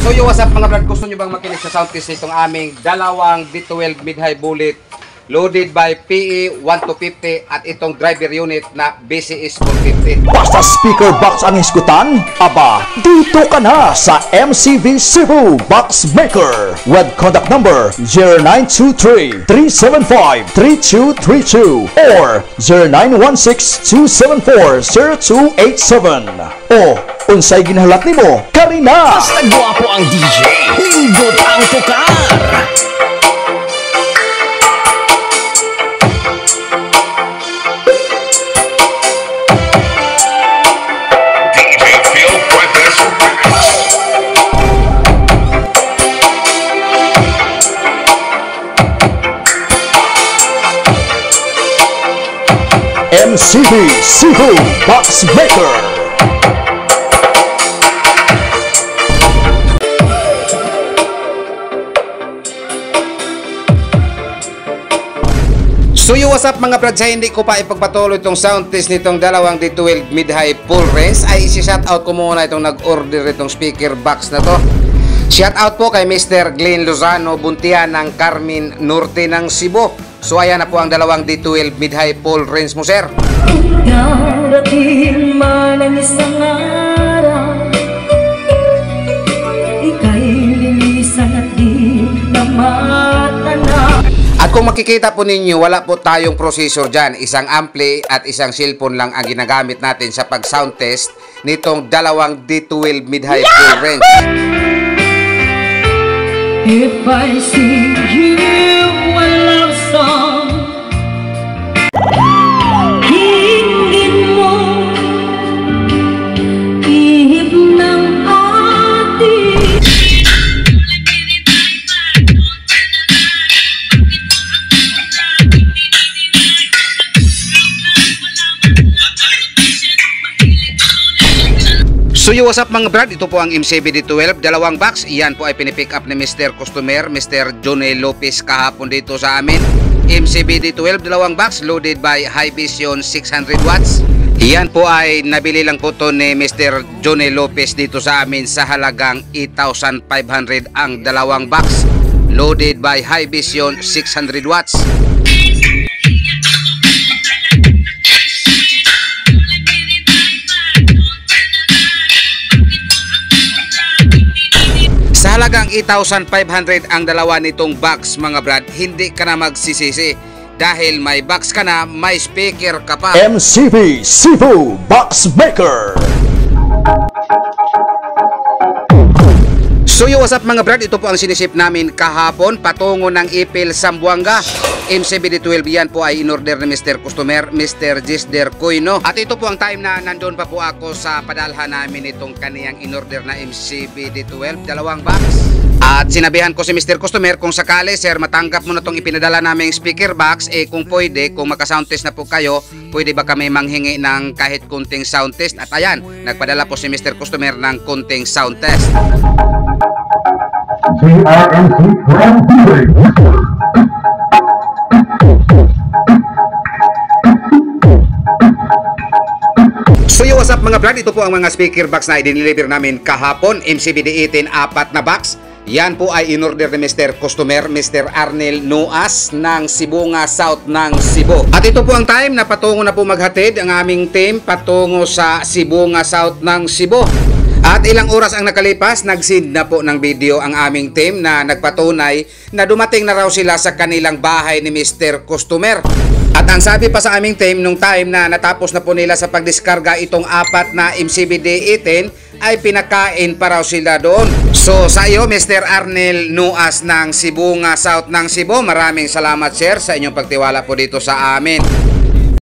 So yo, what's up mga brad? Gusto nyo bang makinig sa sound test nitong aming dalawang D12 mid-high bullet loaded by PE 1250 at itong driver unit na BCS 450? Basta speaker box ang iskutan, aba, dito ka na sa MCV Cebu Box Maker with contact number 0923-375-3232 or 0916-274-0287. O, unsay ginahalat nimo, Karina! Basta gwapo ang DJ, lindot ang tukar! MCV Cebu Box Maker. So yo, what's up mga brad? Sa hindi ko pa ipagpatuloy itong sound test nitong dalawang D12 mid-high full range ay isi-shoutout ko muna itong nag-order itong speaker box na to. Shoutout po kay Mr. Glenn Lozano Buntian ng Carmen Norte ng Cebu. So ayan na po ang dalawang D12 mid-high full range mo, sir. Darating man ang isang araw, ika'y lilisan at di na matanaw. At kung makikita po ninyo, wala po tayong processor dyan. Isang ampli at isang cellphone lang ang ginagamit natin sa pag-sound test nitong dalawang D12 mid-high full range. If I sing you a love song, hingin mo ihip ng ating. So yo, what's up mga brad? Ito po ang MCV D12, dalawang box. Iyan po ay pinipick up ni Mr. Customer, Mr. Johnny Lopez kahapon dito sa amin. MCV D12, dalawang box loaded by High Vision 600 watts. Iyan po ay nabili lang po to ni Mr. Johnny Lopez dito sa amin sa halagang 8,500 ang dalawang box loaded by High Vision 600 watts. Sa halagang 8,500 ang dalawa nitong box mga brad, hindi ka na magsisisi dahil may box ka na, may speaker ka pa. MCV Cebu Box Maker. So yo, what's up mga brad? Ito po ang sinisip namin kahapon patungo ng Ipil, Zamboanga. MCV D12 yan po ay in-order ni Mr. Customer, Mr. Gisder Coino. At ito po ang time na nandun pa po ako sa padalhan namin itong kaniyang in-order na MCV D12, dalawang box. At sinabihan ko si Mr. Customer kung sakali, sir, matanggap mo na itong ipinadala naming speaker box, kung pwede, kung maka-sound test na po kayo, pwede ba kami manghingi ng kahit kunting sound test? At ayan, nagpadala po si Mr. Customer ng kunting sound test. GRMC Grand Prix. So yo, what's up mga brad? Ito po ang mga speaker box na i-deliver namin kahapon. MCV D18, 4 na box. Yan po ay in-order ni Mr. Customer, Mr. Arnel Nuas ng Sibunga South ng Cebu. At ito po ang time na patungo na po maghatid ang aming team patungo sa Sibunga South ng Cebu. At ilang oras ang nakalipas, nag-send na po ng video ang aming team na nagpatunay na dumating na raw sila sa kanilang bahay ni Mr. Customer. At ang sabi pa sa aming team nung time na natapos na po nila sa pagdiskarga itong 4 na MCV D18 ay pinakain pa raw sila doon. So sa iyo, Mr. Arnel Nuas ng Sibunga South ng Cebu, maraming salamat sir sa inyong pagtiwala po dito sa amin.